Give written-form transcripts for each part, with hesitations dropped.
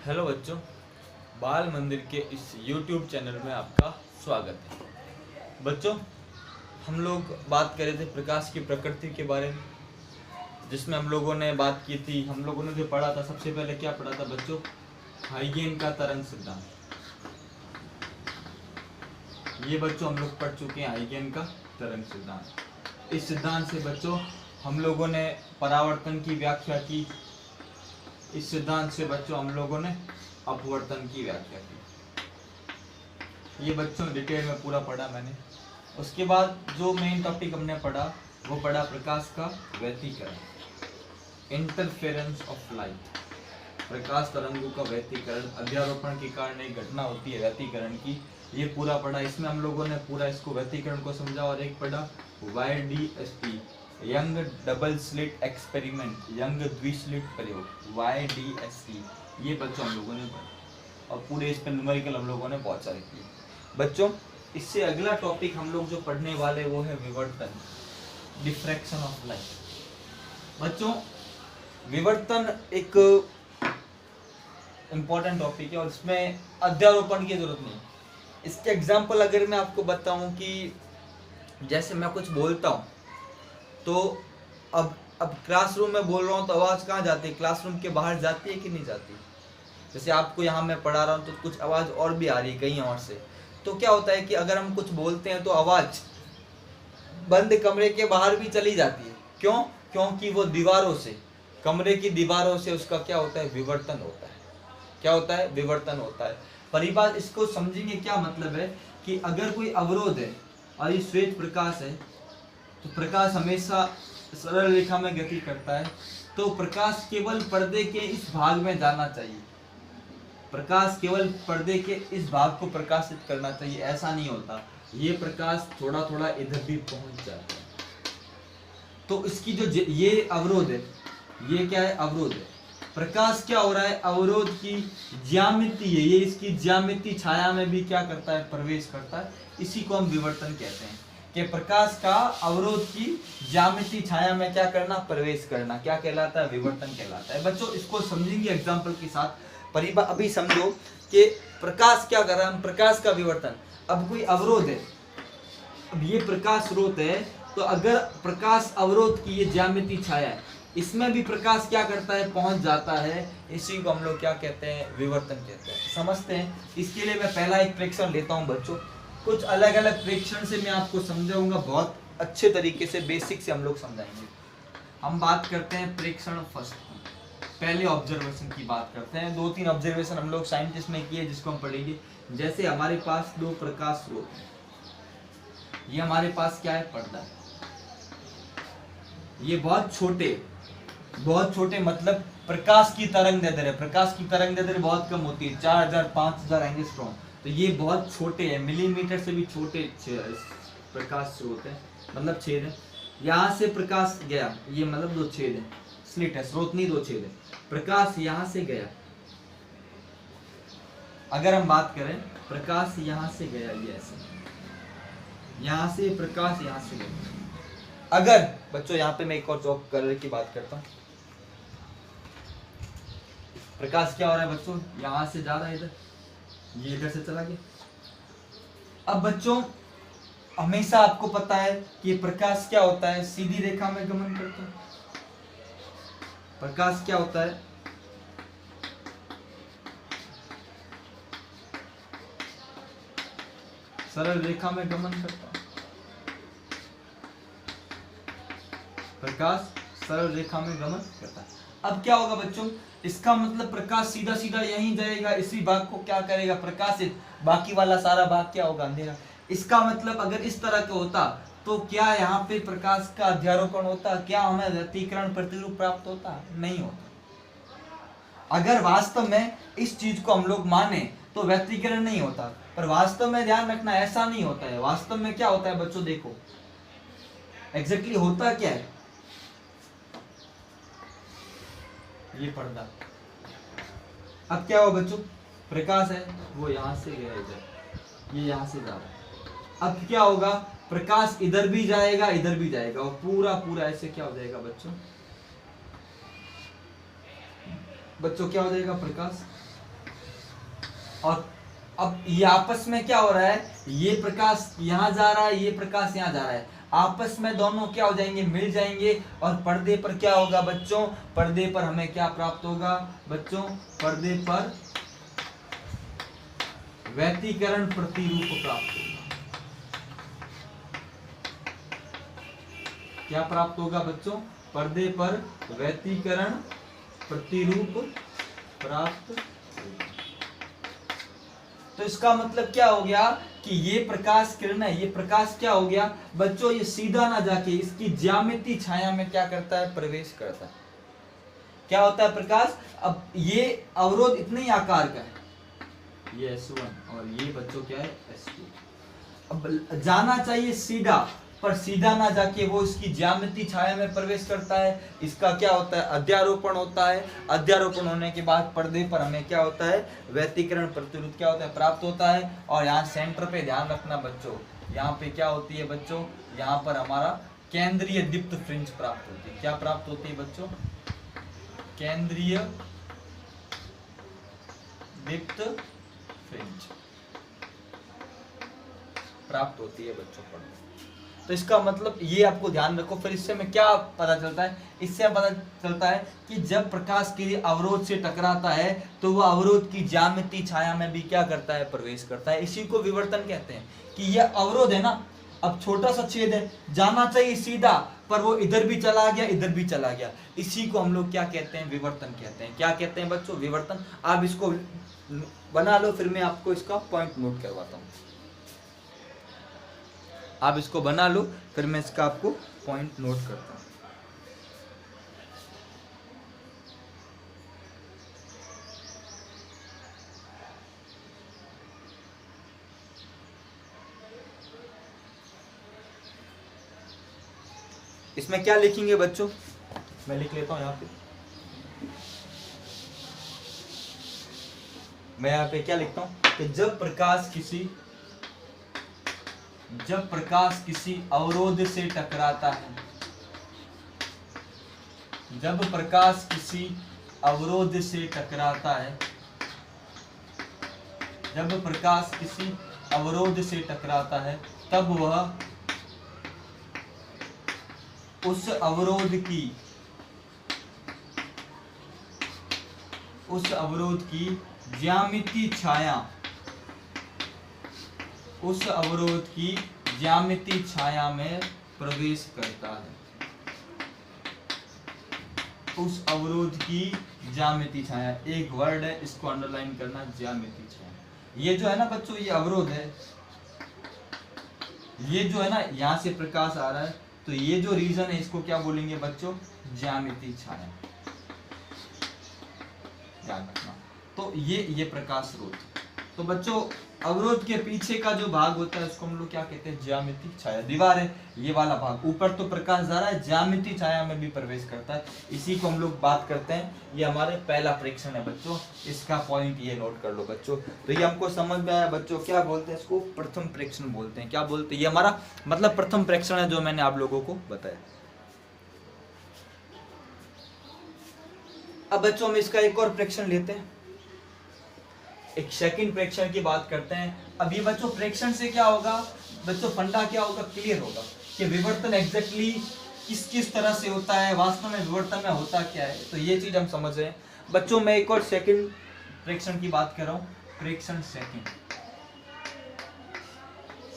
Hello बच्चों, बाल मंदिर के इस YouTube चैनल में आपका स्वागत है। बच्चों, हम लोग बात कर रहे थे प्रकाश की प्रकृति के बारे में, जिसमें हम लोगों ने बात की थी। हम लोगों ने जो पढ़ा था, सबसे पहले क्या पढ़ा था बच्चों? हाइगेन का तरंग सिद्धांत। ये बच्चों हम लोग पढ़ चुके हैं, हाइगेन का तरंग सिद्धांत। इस सिद्धांत से बच्चों हम लोगों ने परावर्तन की व्याख्या की। इस सिद्धांत से बच्चों हम लोगों ने अपवर्तन की व्याख्या की। ये बच्चों डिटेल में पूरा पढ़ा मैंने। उसके बाद जो मेन टॉपिक हमने पढ़ा वो पढ़ा प्रकाश का व्यतिकरण, इंटरफेरेंस ऑफ लाइट। प्रकाश तरंगों का व्यतिकरण, अध्यारोपण के कारण एक घटना होती है व्यतिकरण की, ये पूरा पढ़ा। इसमें हम लोगों ने पूरा इसको व्यतिकरण को समझा। और एक पढ़ा YDST, Young double slit experiment, Young द्विस्लिट प्रयोग, YDST। ये बच्चों हम लोगों ने पढ़ा और पूरे इस पर न्यूमेरिकल हम लोगों ने बहुत सारे किए। बच्चों, इससे अगला टॉपिक हम लोग जो पढ़ने वाले वो है विवर्तन, डिफ्रैक्शन ऑफ लाइट। बच्चों, विवर्तन एक इम्पोर्टेंट टॉपिक है और इसमें अध्यारोपण की जरूरत नहीं। इसके एग्जाम्पल अगर मैं आपको बताऊं कि जैसे मैं कुछ बोलता हूं तो अब क्लासरूम में बोल रहा हूं तो आवाज कहाँ जाती है? क्लासरूम के बाहर जाती है कि नहीं जाती? जैसे आपको यहाँ मैं पढ़ा रहा हूँ तो कुछ आवाज और भी आ रही है कहीं और से। तो क्या होता है कि अगर हम कुछ बोलते हैं तो आवाज बंद कमरे के बाहर भी चली जाती है। क्यों? क्योंकि वो दीवारों से, कमरे की दीवारों से उसका क्या होता है? विवर्तन होता है। क्या होता है? विवर्तन होता है। पर ये बात इसको समझेंगे, क्या मतलब है कि अगर कोई अवरोध है और ये श्वेत प्रकाश है तो प्रकाश हमेशा सरल रेखा में गति करता है, तो प्रकाश केवल पर्दे के इस भाग में जाना चाहिए। प्रकाश केवल पर्दे के इस भाग को प्रकाशित करना चाहिए, ऐसा नहीं होता। ये प्रकाश थोड़ा थोड़ा इधर भी पहुंच जाता है। तो इसकी जो ये अवरोध है, ये क्या है? अवरोध है। प्रकाश क्या हो रहा है? अवरोध की ज्यामिति है, ये इसकी ज्यामिति छाया में भी क्या करता है? प्रवेश करता है। इसी को हम विवर्तन कहते हैं कि प्रकाश का अवरोध की ज्यामिति छाया में क्या करना? प्रवेश करना। क्या कहलाता है? विवर्तन कहलाता है। बच्चों, इसको समझेंगे एग्जाम्पल के साथ। पर अभी समझो कि प्रकाश क्या कर रहा है, प्रकाश का विवर्तन। अब कोई अवरोध है, अब ये प्रकाश स्रोत है, तो अगर प्रकाश अवरोध की ये ज्यामिति छाया है, इसमें भी प्रकाश क्या करता है? पहुंच जाता है। इसी को हम लोग क्या कहते हैं? विवर्तन कहते हैं। समझते हैं? इसके लिए मैं पहला एक प्रेक्षण लेता हूं बच्चों। कुछ अलग अलग प्रेक्षण से मैं आपको समझाऊंगा, बहुत अच्छे तरीके से, बेसिक से हम लोग समझाएंगे। हम बात करते हैं प्रेक्षण फर्स्ट, पहले ऑब्जर्वेशन की बात करते हैं। 2-3 ऑब्जर्वेशन हम लोग साइंटिस्ट ने किए जिसको हम पढ़ेंगे। जैसे हमारे पास 2 प्रकाश स्रोत हैं, ये हमारे पास क्या है? पर्दा है। ये बहुत छोटे मतलब प्रकाश की तरंग दैर्ध्य है। प्रकाश की तरंग दैर्ध्य बहुत कम होती है, 4000-5000 एंगस्ट्रॉम। तो ये बहुत छोटे हैं, मिलीमीटर से भी छोटे प्रकाश स्रोत है, मतलब छेद है। यहाँ से प्रकाश गया, ये मतलब 2 छेद है, स्लिट है, स्रोत नहीं 2 छेद है। प्रकाश यहाँ से गया, अगर हम बात करें प्रकाश यहाँ से गया, ये ऐसे, यहाँ से प्रकाश यहाँ से गया। अगर बच्चों यहाँ पे मैं एक और चौक कलर की बात करता हूँ, प्रकाश क्या हो रहा है बच्चों? यहाँ से जा रहा है इधर, ये इधर से चला गया। अब बच्चों, हमेशा आपको पता है कि प्रकाश क्या होता है? सीधी रेखा में गमन करता है। प्रकाश क्या होता है? सरल रेखा में गमन करता है। प्रकाश सरल रेखा में गमन करता है। अब क्या होगा बच्चों? इसका मतलब प्रकाश सीधा सीधा यहीं जाएगा, इसी भाग को क्या करेगा? प्रकाशित। बाकी वाला सारा भाग क्या होगा? अंधेरा। इसका मतलब अगर इस तरह का होता तो क्या यहाँ पे प्रकाश का अध्यारोपण होता? क्या हमें व्यतिकरण प्रतिरूप प्राप्त होता? नहीं होता। अगर वास्तव में इस चीज को हम लोग माने तो व्यतिकरण नहीं होता, पर वास्तव में ध्यान रखना ऐसा नहीं होता है। वास्तव में क्या होता है बच्चों? देखो एग्जैक्टली होता क्या है। ये पर्दा, अब क्या हुआ बच्चों? प्रकाश है, वो यहाँ से गया इधर, ये यहाँ से जा रहा है। अब क्या होगा? प्रकाश इधर भी जाएगा, इधर भी जाएगा, और पूरा पूरा ऐसे क्या हो जाएगा बच्चों? क्या हो जाएगा? प्रकाश और अब ये आपस में क्या हो रहा है, ये प्रकाश यहाँ जा रहा है, ये प्रकाश यहाँ जा रहा है, आपस में दोनों क्या हो जाएंगे, मिल जाएंगे। और पर्दे पर क्या होगा बच्चों, पर्दे पर हमें क्या प्राप्त होगा बच्चों, पर्दे पर व्यतिकरण प्रतिरूप प्राप्त होगा। क्या प्राप्त होगा बच्चों, पर्दे पर व्यतिकरण प्रतिरूप प्राप्त होगा। तो इसका मतलब क्या हो गया कि ये प्रकाश किरण है, ये प्रकाश क्या हो गया बच्चों, ये सीधा ना जाके इसकी ज्यामिति छाया में क्या करता है, प्रवेश करता है। क्या होता है प्रकाश, अब ये अवरोध इतने ही आकार का है, ये S1 और ये बच्चों क्या है S2। अब जाना चाहिए सीधा, पर सीधा ना जाके वो इसकी ज्यामिति छाया में प्रवेश करता है। इसका क्या होता है, अध्यारोपण होता है। अध्यारोपण होने के बाद पर्दे पर हमें क्या होता है, व्यतिकरण प्रतिरोध क्या होता है, प्राप्त होता है। और यहाँ सेंटर पे ध्यान रखना बच्चों, यहाँ पे क्या होती है बच्चों, यहाँ पर हमारा केंद्रीय दीप्त फ्रिंज प्राप्त होती है। क्या प्राप्त होती है बच्चों, केंद्रीय दीप्त फ्रिंज प्राप्त होती है बच्चों पर। तो इसका मतलब ये आपको ध्यान रखो। फिर इससे हमें क्या पता चलता है, इससे हमें पता चलता है कि जब प्रकाश के लिए अवरोध से टकराता है तो वह अवरोध की ज्यामिति छाया में भी क्या करता है, प्रवेश करता है। इसी को विवर्तन कहते हैं कि यह अवरोध है ना, अब छोटा सा छेद है, जाना चाहिए सीधा, पर वो इधर भी चला गया, इधर भी चला गया। इसी को हम लोग क्या कहते हैं, विवर्तन कहते हैं। क्या कहते हैं बच्चों, विवर्तन। आप इसको बना लो, फिर मैं आपको इसका पॉइंट नोट करवाता हूँ। आप इसको बना लो, फिर मैं इसका आपको पॉइंट नोट करता हूँ। इसमें क्या लिखेंगे बच्चों, मैं लिख लेता हूं यहाँ पे। मैं यहाँ पे क्या लिखता हूं कि जब प्रकाश किसी अवरोध से टकराता है, जब प्रकाश किसी अवरोध से टकराता है, जब प्रकाश किसी अवरोध से टकराता है, तब वह उस अवरोध की ज्यामिति छाया, उस अवरोध की ज्यामिति छाया में प्रवेश करता है। उस अवरोध की ज्यामिति छाया, एक वर्ड है, इसको अंडरलाइन करना, ज्यामिति छाया। ये जो है ना बच्चों, ये अवरोध है, ये जो है ना, यहां से प्रकाश आ रहा है, तो ये जो रीजन है इसको क्या बोलेंगे बच्चों, ज्यामिति छाया। ध्यान रखना। तो ये प्रकाश स्रोत। तो बच्चों अवरोध के पीछे का जो भाग होता है उसको हम लोग क्या कहते हैं, ज्यामिति छाया। दीवार है ये वाला भाग, ऊपर तो प्रकाश जा रहा है, ज्यामिति छाया में भी प्रवेश करता है। इसी को हम लोग बात करते हैं। ये हमारे पहला प्रेक्षण है बच्चों, इसका पॉइंट ये नोट कर लो बच्चों। तो ये हमको समझ में आया बच्चों, क्या बोलते हैं इसको, प्रथम प्रेक्षण बोलते हैं। क्या बोलते हैं, ये हमारा मतलब प्रथम प्रेक्षण है जो मैंने आप लोगों को बताया। अब बच्चों हम इसका एक और प्रेक्षण लेते हैं, एक सेकंड प्रेक्षण की बात करते हैं। अभी बच्चों प्रेक्षण से क्या होगा बच्चों, फंडा क्या होगा, क्लियर होगा कि विवर्तन एग्जैक्टली किस तरह से होता है, वास्तव में विवर्तन में होता क्या है। तो ये चीज हम समझ रहे हैं बच्चों। मैं एक और सेकंड प्रेक्षण की बात कर रहा हूं, प्रेक्षण सेकंड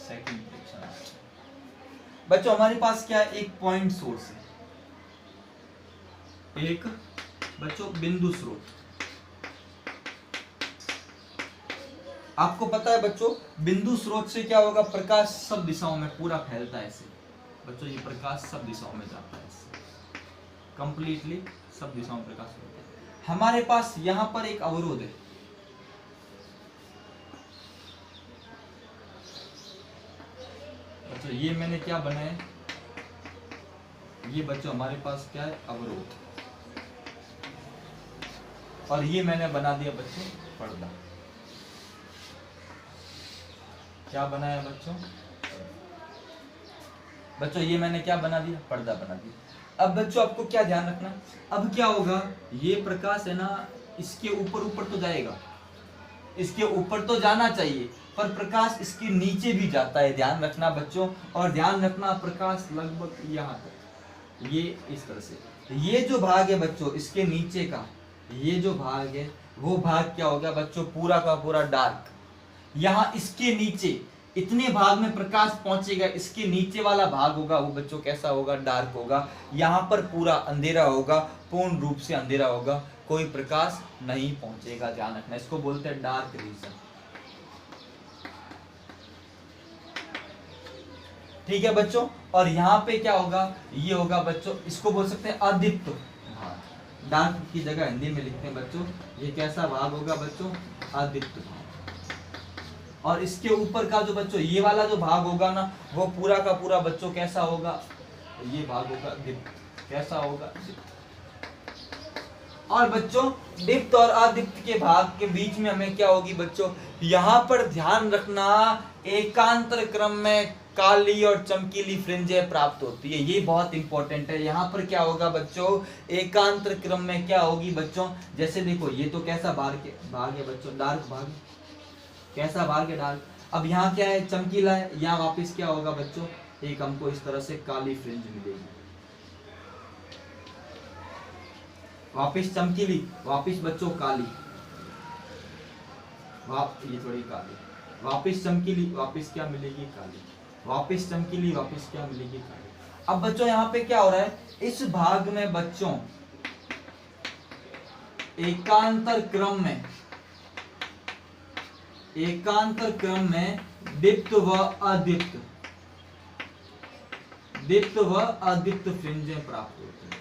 प्रेक्षण। बच्चों हमारे पास क्या है, एक पॉइंट सोर्स है, एक बच्चों बिंदु स्रोत। आपको पता है बच्चों बिंदु स्रोत से क्या होगा, प्रकाश सब दिशाओं में पूरा फैलता है ऐसे बच्चों, ये प्रकाश सब दिशाओं में जाता है ऐसे, कंप्लीटली सब दिशाओं में प्रकाश होता है। हमारे पास यहां पर एक अवरोध है, बच्चों ये मैंने क्या बनाया, ये बच्चों हमारे पास क्या है, अवरोध, और ये मैंने बना दिया बच्चों पर्दा। क्या बनाया बच्चों, बच्चों ये मैंने क्या बना दिया, पर्दा बना दिया। अब बच्चों आपको क्या ध्यान रखना, अब क्या होगा, ये प्रकाश है ना इसके ऊपर ऊपर तो जाएगा, इसके ऊपर तो जाना चाहिए, पर प्रकाश इसके नीचे भी जाता है, ध्यान रखना बच्चों। और ध्यान रखना प्रकाश लगभग यहाँ तक, ये इस तरह से, ये जो भाग है बच्चों इसके नीचे का, ये जो भाग है वो भाग क्या हो गया बच्चों, पूरा का पूरा डार्क। यहाँ इसके नीचे इतने भाग में प्रकाश पहुंचेगा, इसके नीचे वाला भाग होगा वो बच्चों कैसा होगा, डार्क होगा। यहाँ पर पूरा अंधेरा होगा, पूर्ण रूप से अंधेरा होगा, कोई प्रकाश नहीं पहुंचेगा, ध्यान रखना। इसको बोलते हैं डार्क रीजन। ठीक है बच्चों। और यहाँ पे क्या होगा, ये होगा बच्चों, इसको बोल सकते हैं अदीप्त भाग। डार्क की जगह हिंदी में लिखते हैं बच्चों, ये कैसा भाग होगा बच्चों, अदीप्त भाग। और इसके ऊपर का जो बच्चों ये वाला जो भाग होगा ना, वो पूरा का पूरा बच्चों कैसा होगा, ये भाग होगा दीप्त, कैसा होगा, और बच्चों दीप्त और अदीप्त के भाग के बीच में हमें क्या होगी बच्चों, यहाँ पर ध्यान रखना, एकांतर क्रम में काली और चमकीली फ्रिंजें प्राप्त होती है। ये बहुत इंपॉर्टेंट है। यहाँ पर क्या होगा बच्चों, एकांतर क्रम में क्या होगी बच्चों, जैसे देखो ये तो कैसा भाग है बच्चों, डार्क भाग, कैसा भाग है, डार्क। अब यहाँ क्या है, चमकीला है, यहाँ वापस क्या होगा बच्चों, एक हमको इस तरह से काली फ्रिंज मिलेगी, वापस चमकीली, वापस बच्चों काली, ये थोड़ी काली, वापस चमकीली, वापस क्या मिलेगी, काली, वापस चमकीली, वापस क्या मिलेगी, काली। अब बच्चों यहाँ पे क्या हो रहा है, इस भाग में बच्चों एकांतर क्रम में दीप्त व अदीप्त फ्रिंजें प्राप्त होती है।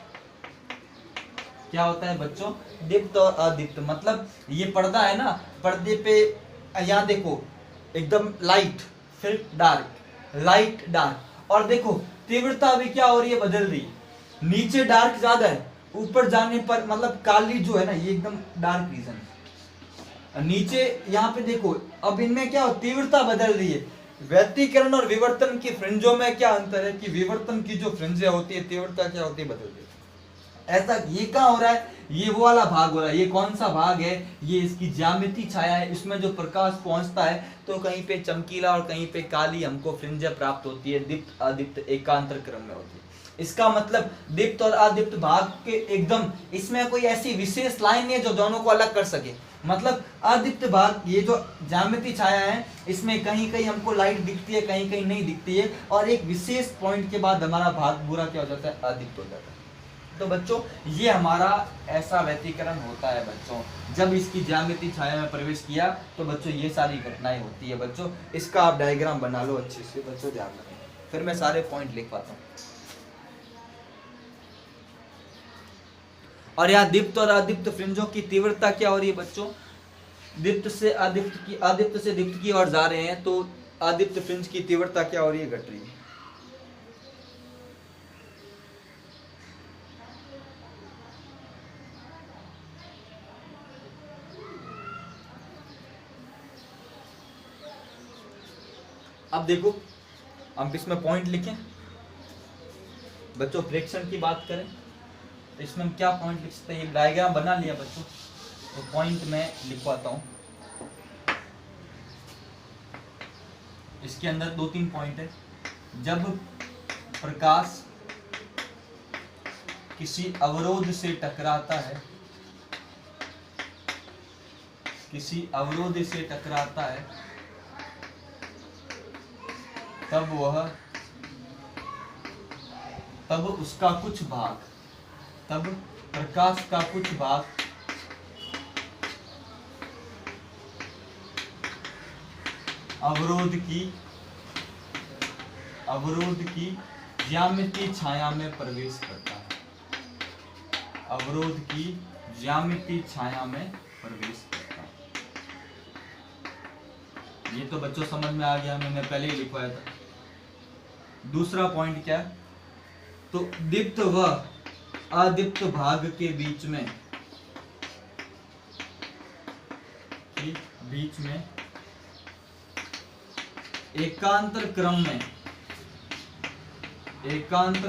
क्या होता है बच्चों, दीप्त और अदीप्त, मतलब ये पर्दा है ना, पर्दे पे यहाँ देखो एकदम लाइट, फिर डार्क, लाइट डार्क, और देखो तीव्रता भी क्या हो रही है, बदल रही है। नीचे डार्क ज्यादा है, ऊपर जाने पर मतलब काली जो है ना, ये एकदम डार्क रीजन है। नीचे यहाँ पे देखो, अब इनमें क्या हो, तीव्रता बदल रही है। व्यतिकरण और विवर्तन की फ्रिंजों में क्या अंतर है कि विवर्तन की जो फ्रिंजें होती है, तीव्रता क्या होती है, बदल रही है। ऐसा ये कहाँ हो रहा है, ये वो वाला भाग हो रहा है। ये कौन सा भाग है, ये इसकी ज्यामिति छाया है, इसमें जो प्रकाश पहुंचता है तो कहीं पे चमकीला और कहीं पे काली हमको फ्रिंजें प्राप्त होती है, दीप्त अदीप्त एकांतर क्रम में होती है। इसका मतलब दीप्त और अदीप्त भाग के एकदम, इसमें कोई ऐसी विशेष लाइन नहीं है जो दोनों को अलग कर सके। मतलब अदीप्त भाग, ये जो ज्यामिति छाया है, इसमें कहीं कहीं हमको लाइट दिखती है, कहीं कहीं नहीं दिखती है, और एक विशेष पॉइंट के बाद हमारा भाग पूरा क्या हो जाता है, अदीप्त हो जाता है। तो बच्चों ये हमारा ऐसा व्यतिकरण होता है बच्चों, जब इसकी ज्यामिति छाया में प्रवेश किया तो बच्चों ये सारी घटनाएं होती है बच्चों। इसका आप डायग्राम बना लो अच्छे से बच्चों, ध्यान रखें, फिर मैं सारे पॉइंट लिख पाता हूँ। और यहाँ दीप्त और अदीप्त फ्रिंजों की तीव्रता क्या हो रही है बच्चों, दीप्त से दीप्त की ओर जा रहे हैं, तो अदीप्त फ्रिंज की तीव्रता क्या हो रही है, घट रही है। अब देखो हम इसमें पॉइंट लिखें बच्चों, फ्रैक्शन की बात करें तो इसमें हम क्या पॉइंट लिख सकते हैं, डायग्राम बना लिया बच्चों, तो पॉइंट में लिखवाता हूं। इसके अंदर 2-3 पॉइंट है। जब प्रकाश किसी अवरोध से टकराता है, तब उसका कुछ भाग, तब प्रकाश का कुछ भाग अवरोध की ज्यामिति छाया में प्रवेश करता है, अवरोध की ज्यामिति छाया में प्रवेश करता है। ये तो बच्चों समझ में आ गया, मैंने पहले ही लिखवाया था। दूसरा पॉइंट क्या है, तो दीप्त व अदीप्त भाग के बीच में एकांतर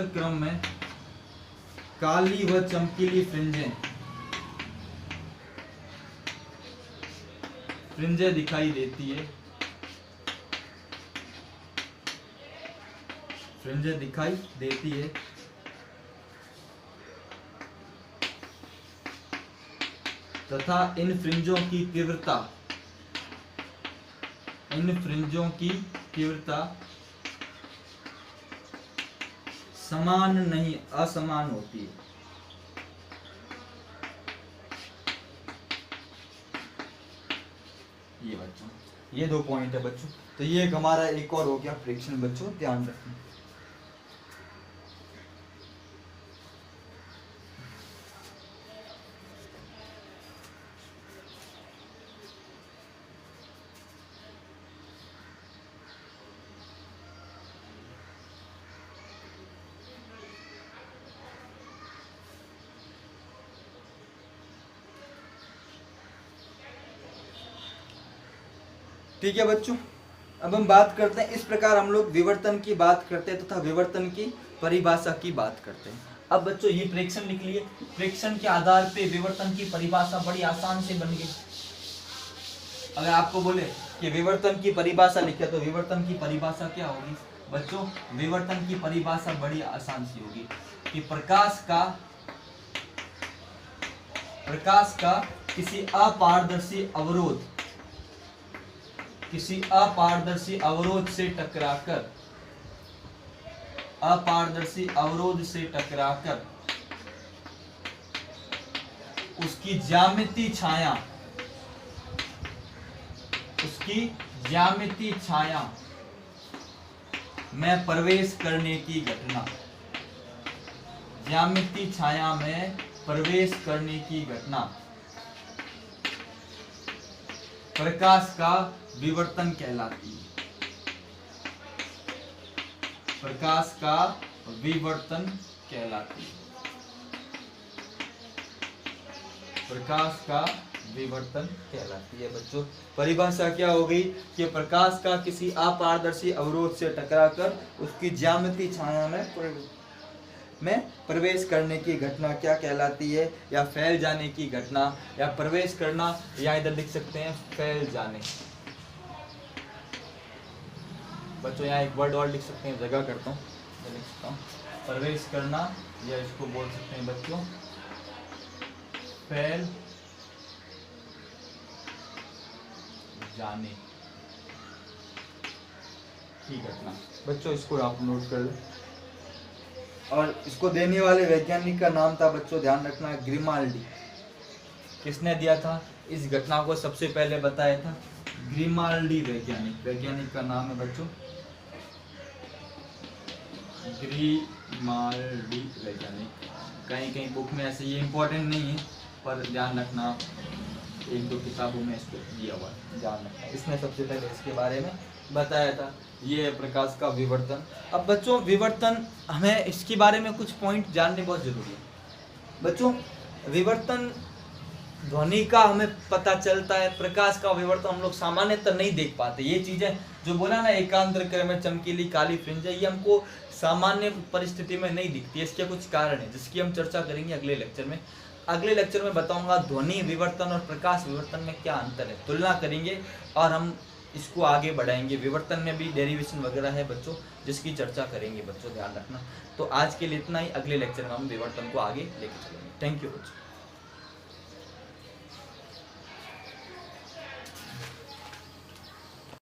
क्रम में काली व चमकीली फ्रिंजें फ्रिंजें दिखाई देती है, फ्रिंजें दिखाई देती है तथा इन फ्रिंजों की तीव्रता, इन फ्रिंजों की तीव्रता समान नहीं असमान होती है। ये बच्चों, ये 2 पॉइंट है बच्चों। तो ये हमारा एक और हो गया फ्रिक्शन बच्चों, ध्यान रखना। ठीक है बच्चों, अब हम बात करते हैं, इस प्रकार हम लोग विवर्तन की बात करते हैं तथा विवर्तन की परिभाषा की बात करते हैं। अब बच्चों ये प्रेक्षण लिख लिए, प्रेक्षण के आधार पे विवर्तन की परिभाषा बड़ी आसान से बन गई। अगर आपको बोले कि विवर्तन की परिभाषा लिखे तो विवर्तन की परिभाषा क्या होगी बच्चों? विवर्तन की परिभाषा बड़ी आसान सी होगी कि प्रकाश का किसी अपारदर्शी अवरोध, किसी अपारदर्शी अवरोध से टकराकर, अपारदर्शी अवरोध से टकराकर उसकी ज्यामितीय छाया, उसकी ज्यामितीय छाया में प्रवेश करने की घटना, ज्यामितीय छाया में प्रवेश करने की घटना प्रकाश का विवर्तन कहलाती है, प्रकाश का विवर्तन कहलाती है, प्रकाश का विवर्तन कहलाती है बच्चों। परिभाषा क्या हो गई कि प्रकाश का किसी अपारदर्शी अवरोध से टकराकर उसकी ज्यामितीय छाया में प्रवेश करने की घटना क्या कहलाती है, या फैल जाने की घटना, या प्रवेश करना, या इधर लिख सकते हैं फैल जाने। बच्चों यहाँ एक वर्ड और लिख सकते हैं, जगह करता हूँ, लिख सकता हूँ प्रवेश करना, या इसको बोल सकते हैं बच्चों फैल जाने की घटना। बच्चों इसको आप नोट कर लें। और इसको देने वाले वैज्ञानिक का नाम था बच्चों, ध्यान रखना, ग्रिमाल्डी। किसने दिया था इस घटना को सबसे पहले बताया था? ग्रिमाल्डी वैज्ञानिक, वैज्ञानिक का नाम है बच्चों ग्रिमाल्डी वैज्ञानिक। कहीं कहीं बुक में ऐसे, ये इंपॉर्टेंट नहीं है पर ध्यान रखना, एक दो किताबों में इसको दिया हुआ है, ध्यान रखना। इसने सबसे पहले इसके बारे में बताया था, ये है प्रकाश का विवर्तन। अब बच्चों विवर्तन, हमें इसके बारे में कुछ पॉइंट जानने बहुत जरूरी है बच्चों। विवर्तन ध्वनि का हमें पता चलता है, प्रकाश का विवर्तन हम लोग सामान्यतः नहीं देख पाते। ये चीजें जो बोला ना, एकांतर में चमकीली काली फ्रिंज है, ये हमको सामान्य परिस्थिति में नहीं दिखती है। इसके कुछ कारण है जिसकी हम चर्चा करेंगे अगले लेक्चर में। अगले लेक्चर में बताऊंगा ध्वनि विवर्तन और प्रकाश विवर्तन में क्या अंतर है, तुलना करेंगे और हम इसको आगे बढ़ाएंगे। विवर्तन में भी डेरिवेशन वगैरह है बच्चों, जिसकी चर्चा करेंगे बच्चों, ध्यान रखना। तो आज के लिए इतना ही, अगले लेक्चर में हम विवर्तन को आगे लेके चलेंगे। थैंक यू बच्चों।